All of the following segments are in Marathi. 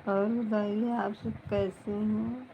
और बताइए आप सब कैसे हैं।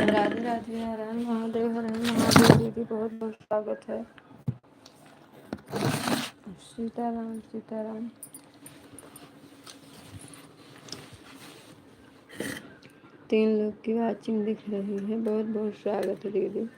राधे राधे, हर हर महादेव, हर हर महादेव दीदी, बहुत बहुत स्वागत है। सीताराम सीताराम। तीन लोग की वाचिंग दिख रही है, बहुत बहुत स्वागत है दीदी।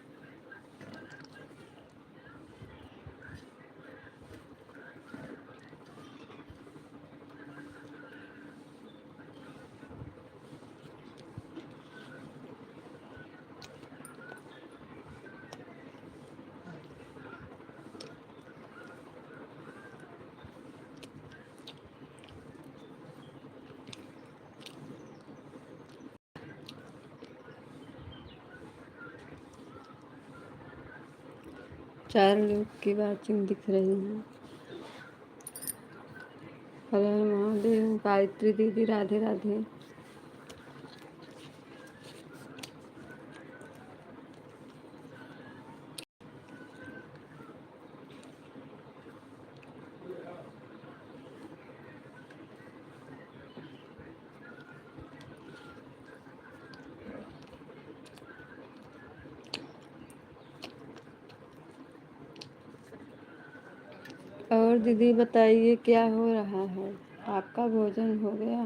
चार लोग की वाचिंग दिख रही है। हर हर महादेव। गायत्री दीदी, राधे राधे। और दीदी बताइए क्या हो रहा है, आपका भोजन हो गया?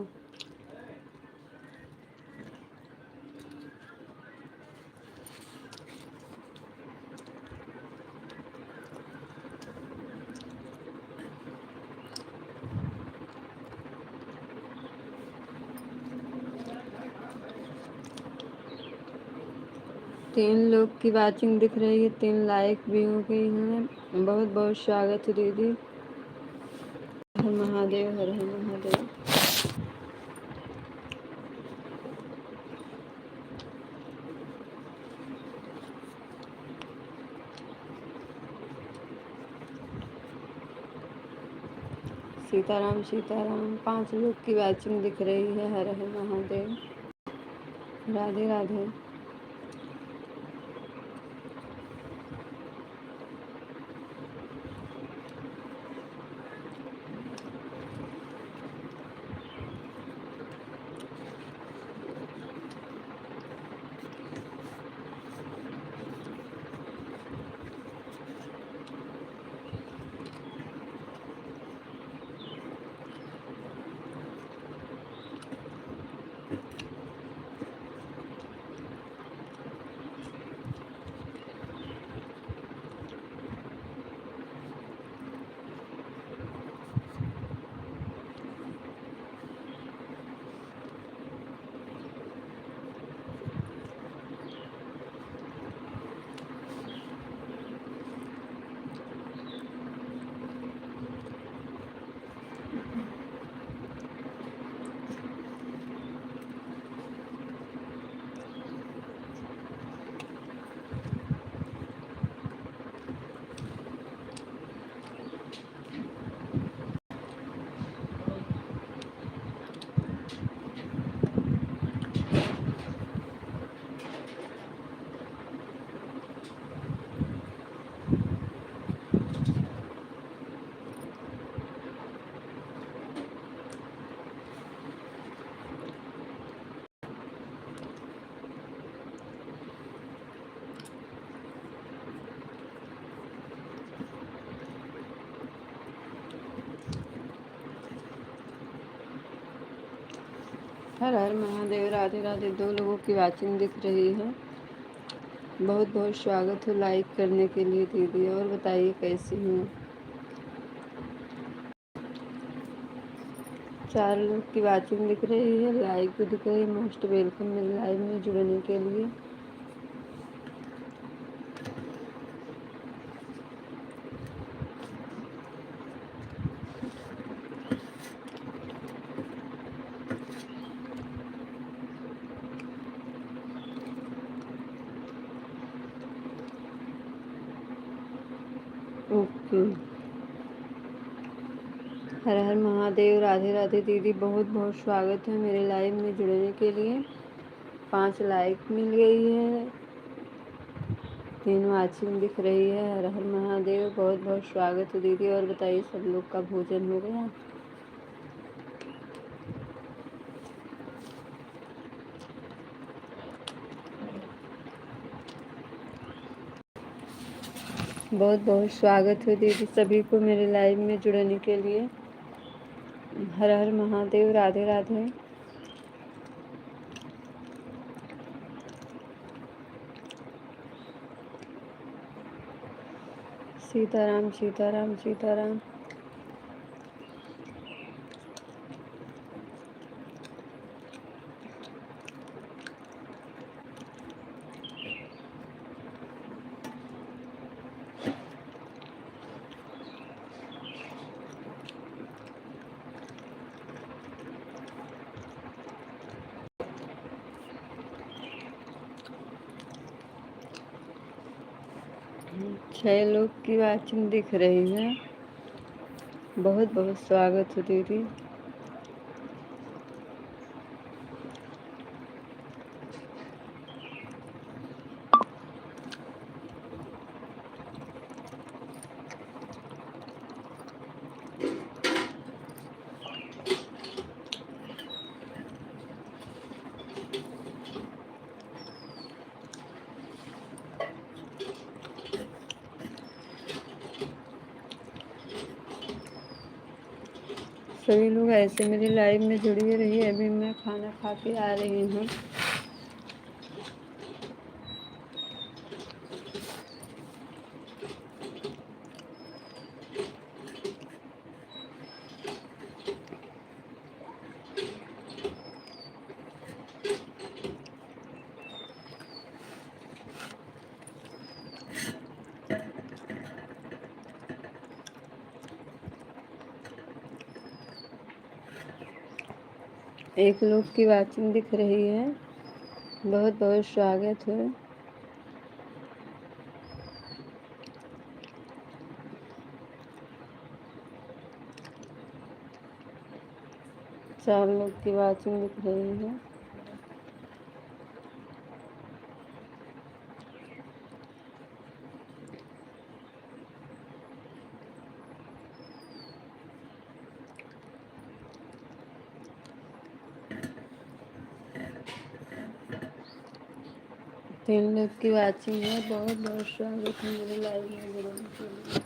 तीन लोग की वाचिंग दिख रही है, 3 लाइक भी हो गई हैं। बहुत बहुत स्वागत है दीदी। हर महादेव, हर हर महादेव। सीताराम सीताराम। 5 लोग की वाचिंग दिख रही है। हर हर महादेव, राधे राधे। हर हर महादेव, राधे राधे। 2 लोगों की वाचिंग दिख रही है। बहुत बहुत स्वागत है लाइक करने के लिए दीदी। और बताइए कैसी हैं? 4 लोग की वाचिंग दिख रही है, लाइक भी दिख रही है। मोस्ट वेलकम मेरे लाइव में जुड़ने के लिए। ओके। हर हर महादेव, राधे राधे दीदी। बहुत बहुत स्वागत है मेरे लाइव में जुड़ने के लिए। 5 लाइक मिल गई है, 3 वाचिंग दिख रही है। हर हर महादेव, बहुत बहुत स्वागत है दीदी। और बताइए सब लोग का भोजन हो गया? बहुत बहुत स्वागत है दीदी सभी को मेरे लाइव में जुड़ने के लिए। हर हर महादेव, राधे राधे। सीताराम सीताराम सीताराम। छह लोग की वाचिंग दिख रही है। बहुत बहुत स्वागत है दीदी। सभी लोग ऐसे मेरी लाइव में जुड़े रहिए। अभी मैं खाना खा के आ रही हूँ। एक लोग की वाचिंग दिख रही है। बहुत बहुत स्वागत है। चार लोग की वाचिंग दिख रही है। तीन लोग की वाचिंग है। बहुत बहुत स्वागत है मेरे लाइव में जुड़ने के लिए।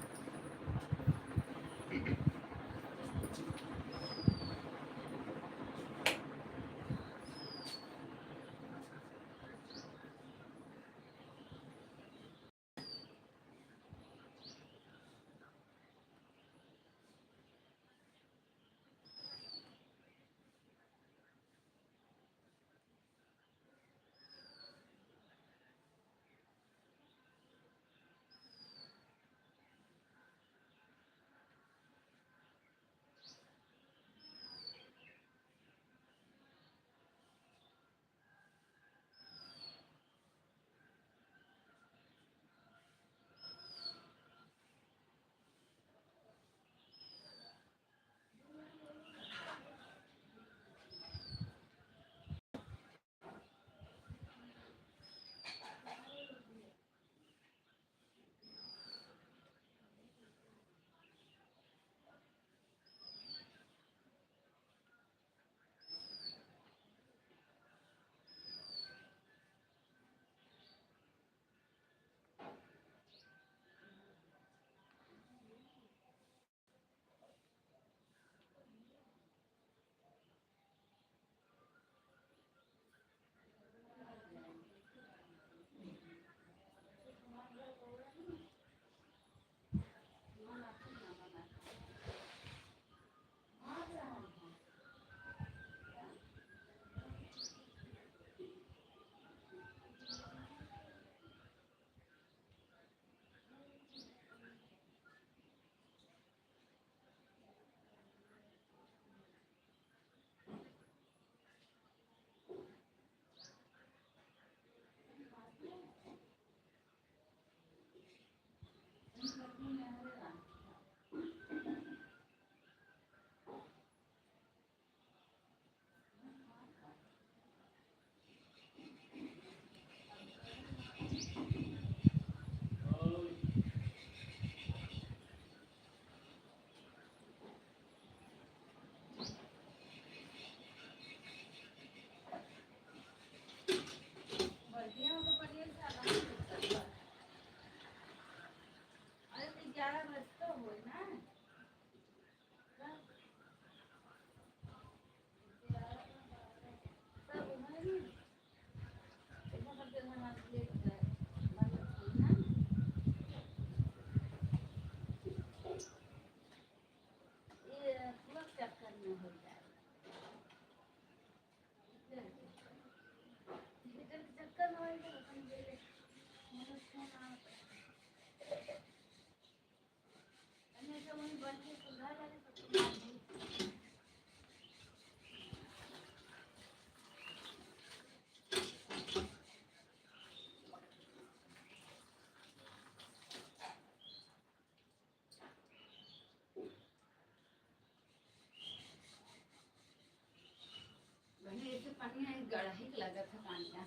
पानी गड़ा ही लगा था पानी का।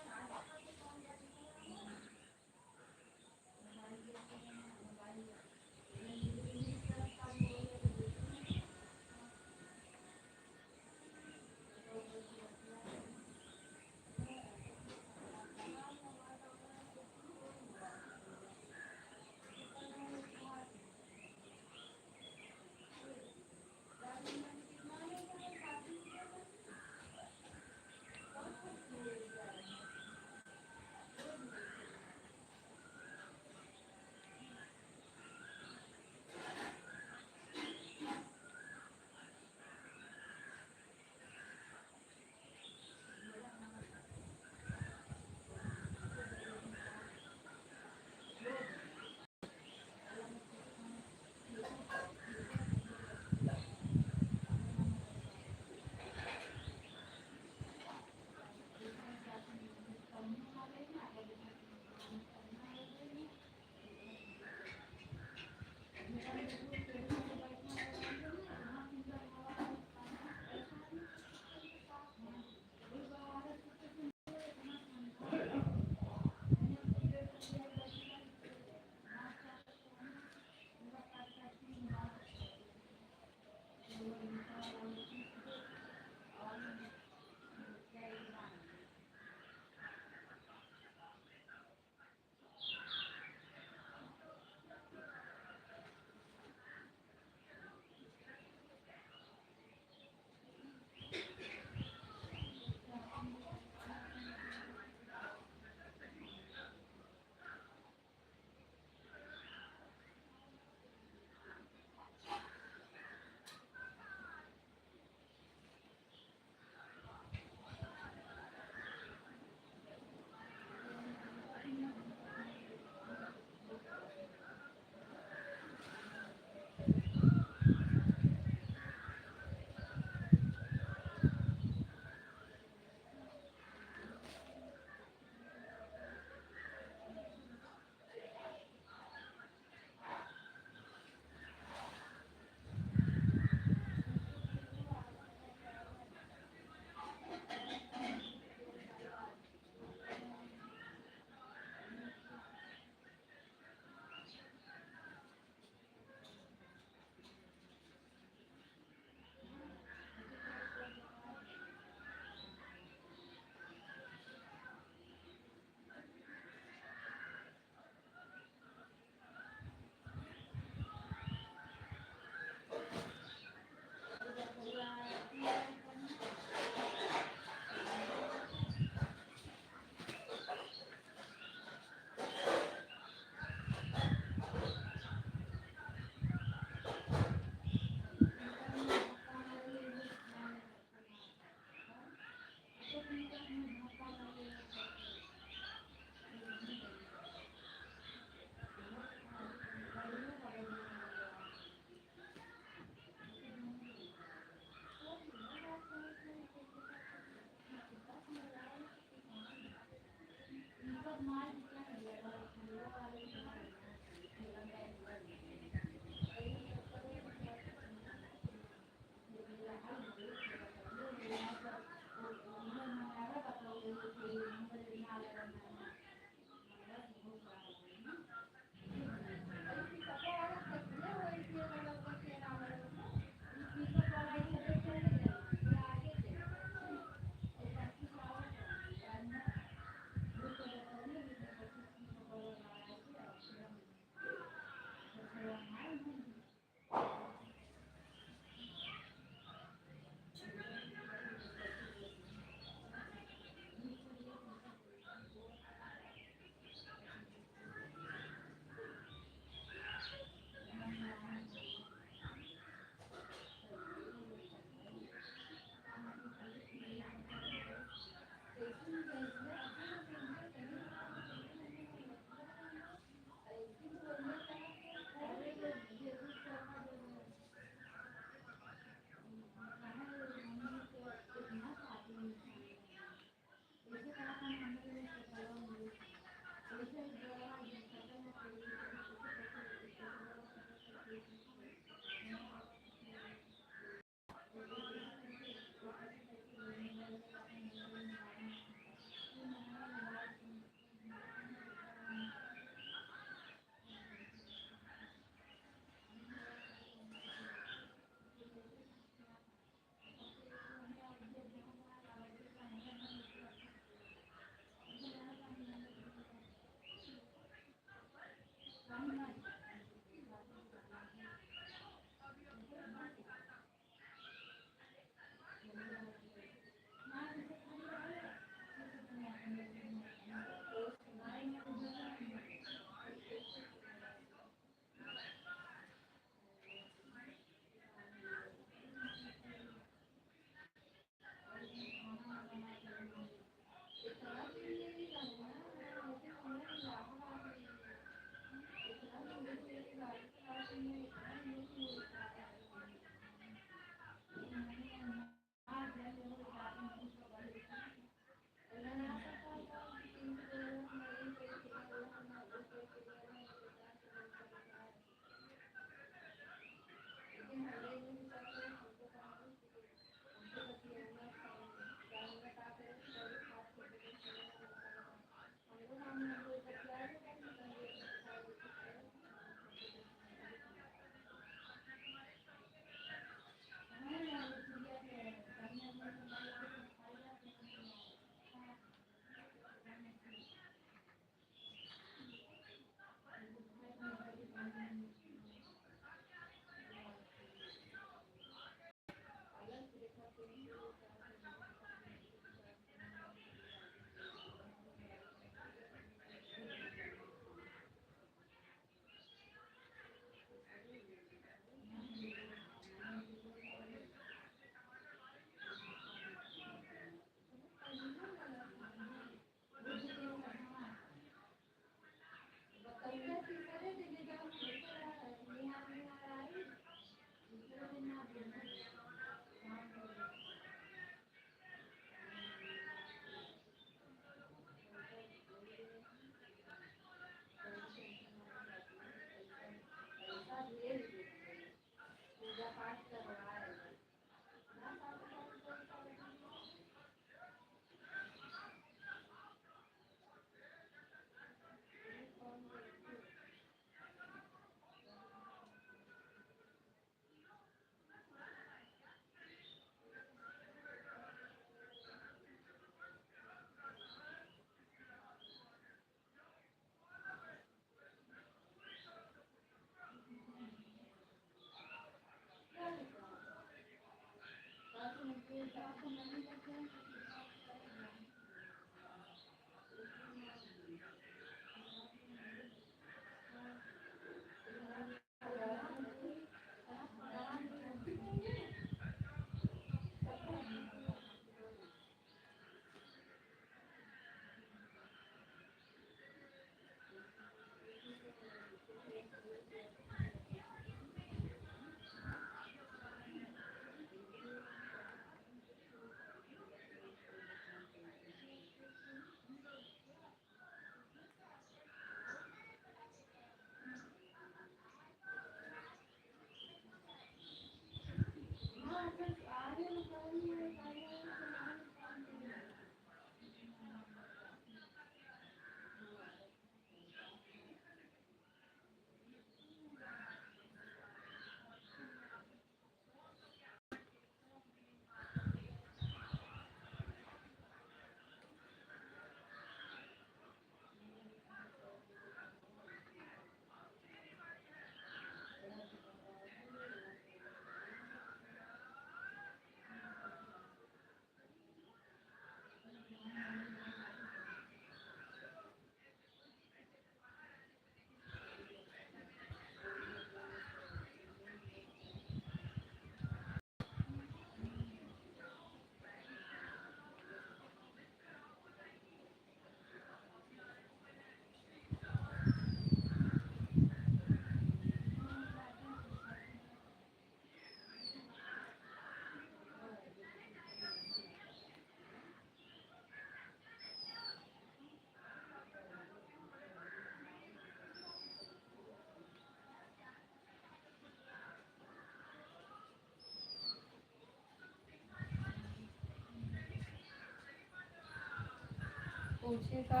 पूछे का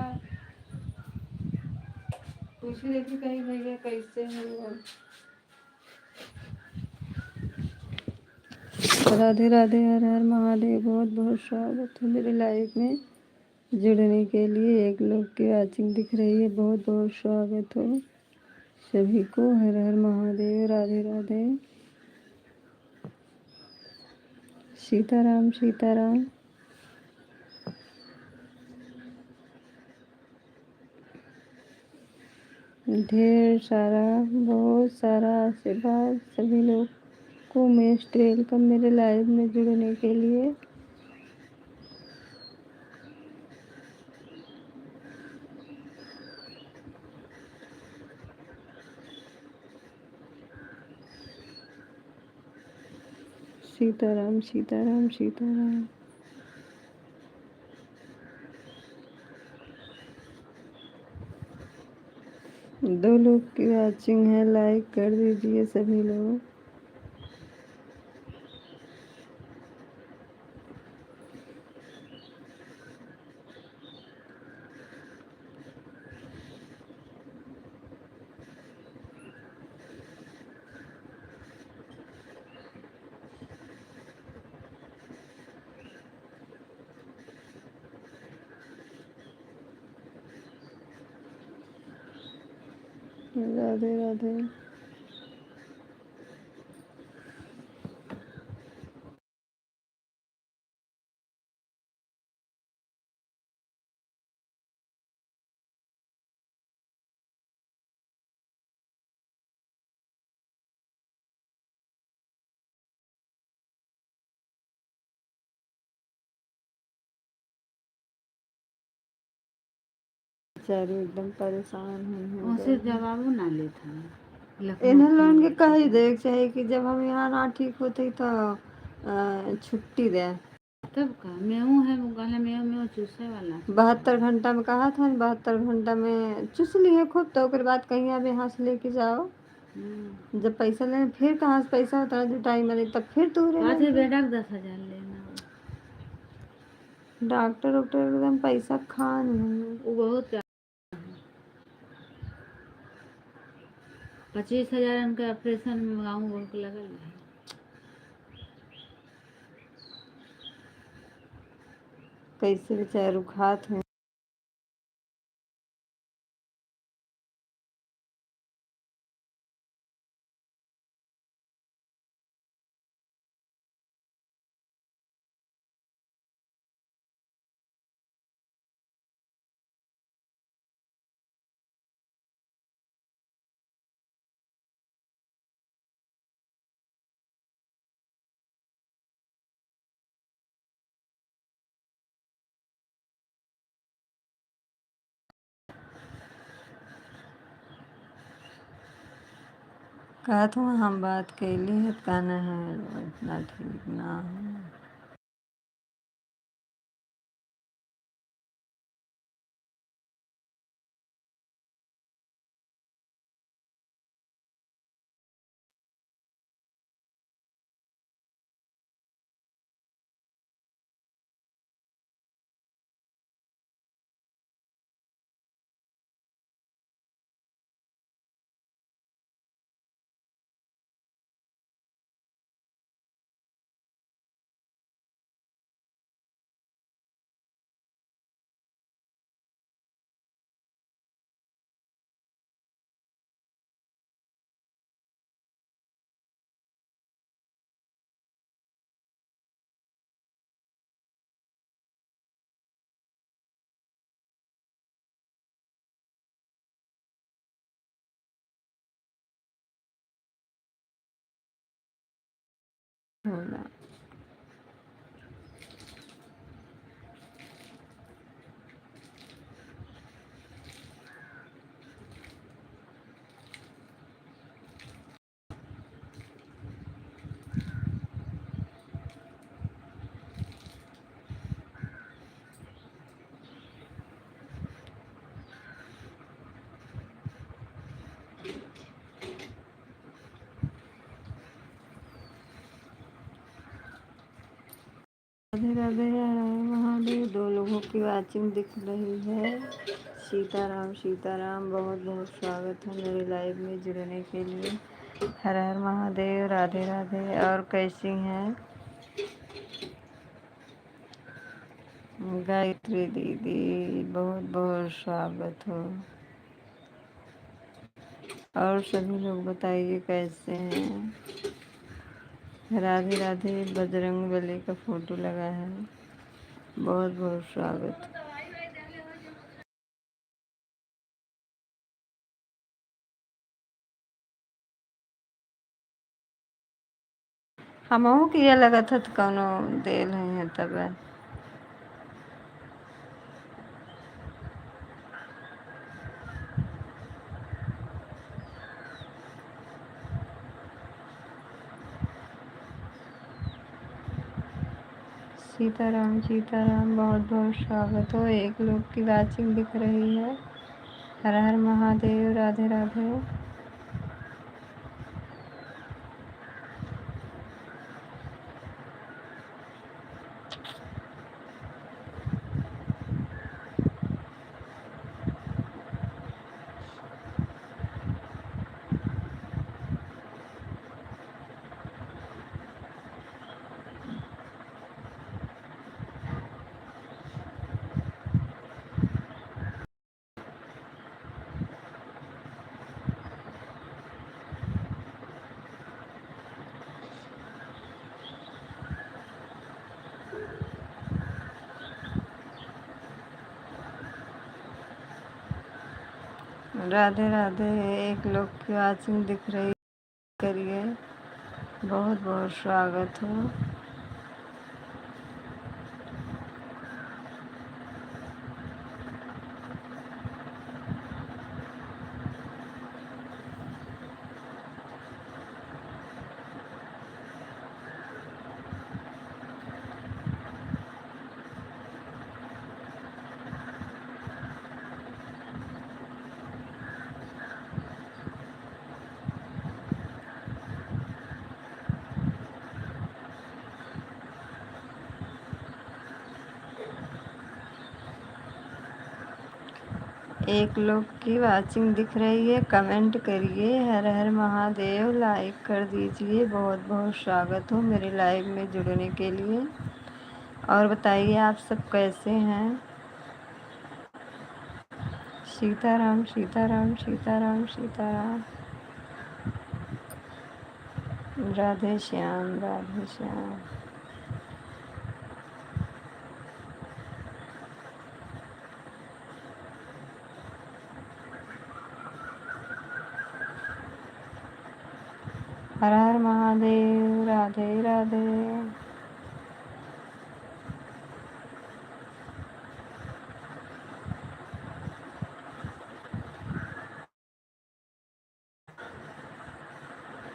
पूछे देखिए कहीं भैया कैसे हो। राधे राधे, हर हर महादेव। बहुत बहुत स्वागत है मेरे लाइफ में जुड़ने के लिए। एक लोग की वाचिंग दिख रही है, बहुत बहुत स्वागत हो। सभी को हर हर महादेव, राधे राधे, सीताराम सीताराम। ढेर सारा, बहुत सारा आशीर्वाद सभी लोग को। मोस्ट वेलकम मेरे लाइव में जुड़ने के लिए। सीताराम सीताराम सीताराम। दो लोग की वॉचिंग है, लाइक कर दीजिए सभी लोग। राधे राधे। बेचारे एकदम परेशान हैं। उसे जवाबो ना लेता इन्हें लोगन के कही देख चाहिए कि जब हम यहाँ ना ठीक होते तो छुट्टी दे। तब का मेहू है गले में चूसे वाला 72 घंटा में कहा था, 72 घंटा में चुस लिए खूब। तो ओकर बाद कहीं अब यहाँ से लेके जाओ। जब पैसा लेने फिर कहाँ से पैसा होता है जुटाई में, तब फिर तू बेटा 10,000 लेना। डॉक्टर डॉक्टर एकदम पैसा खान है। वो बहुत 25,000 उनके ऑपरेशन में गाँव बहुत लगल है। कैसे बेचारे रुखात हैं। कहा था हम बात कैली है, कहना है इतना ठीक ना है। होला राधे राधे महादेव। दो लोगों की वॉचिंग दिख रही है। सीताराम सीताराम। बहुत बहुत स्वागत है मेरे लाइव में जुड़ने के लिए। हर हर महादेव, राधे राधे। और कैसी हैं गायत्री दीदी? बहुत बहुत स्वागत हो। और सभी लोग बताइए कैसे हैं। राधे राधे। बजरंग बली का फोटो लगा है। बहुत बहुत स्वागत। हमहू किया लगा था तो कौनो देल है तब। सीताराम सीताराम। बहुत बहुत स्वागत हो। एक लोग की वाचिंग दिख रही है। हर हर महादेव। राधे राधे। राधे राधे। एक लोग की वाचिंग दिख रही करिए। बहुत बहुत स्वागत हो। एक लोग की वाचिंग दिख रही है। कमेंट करिए हर हर महादेव। लाइक कर दीजिए। बहुत बहुत स्वागत हो मेरे लाइव में जुड़ने के लिए। और बताइए आप सब कैसे हैं। सीताराम सीताराम सीताराम सीताराम। राधे श्याम राधे श्याम। हर हर महादेव। राधे राधे।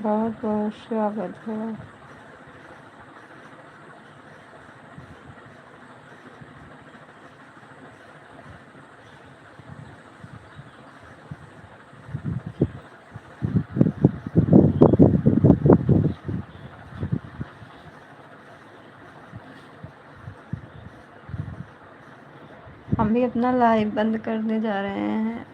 बहुत बहुत स्वागत है। हम भी अपना लाइव बंद करने जा रहे हैं।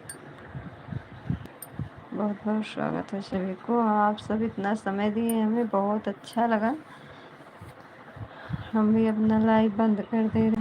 बहुत बहुत स्वागत है सभी को। आप सब इतना समय दिए हमें बहुत अच्छा लगा। हम भी अपना लाइव बंद कर दे रहे हैं।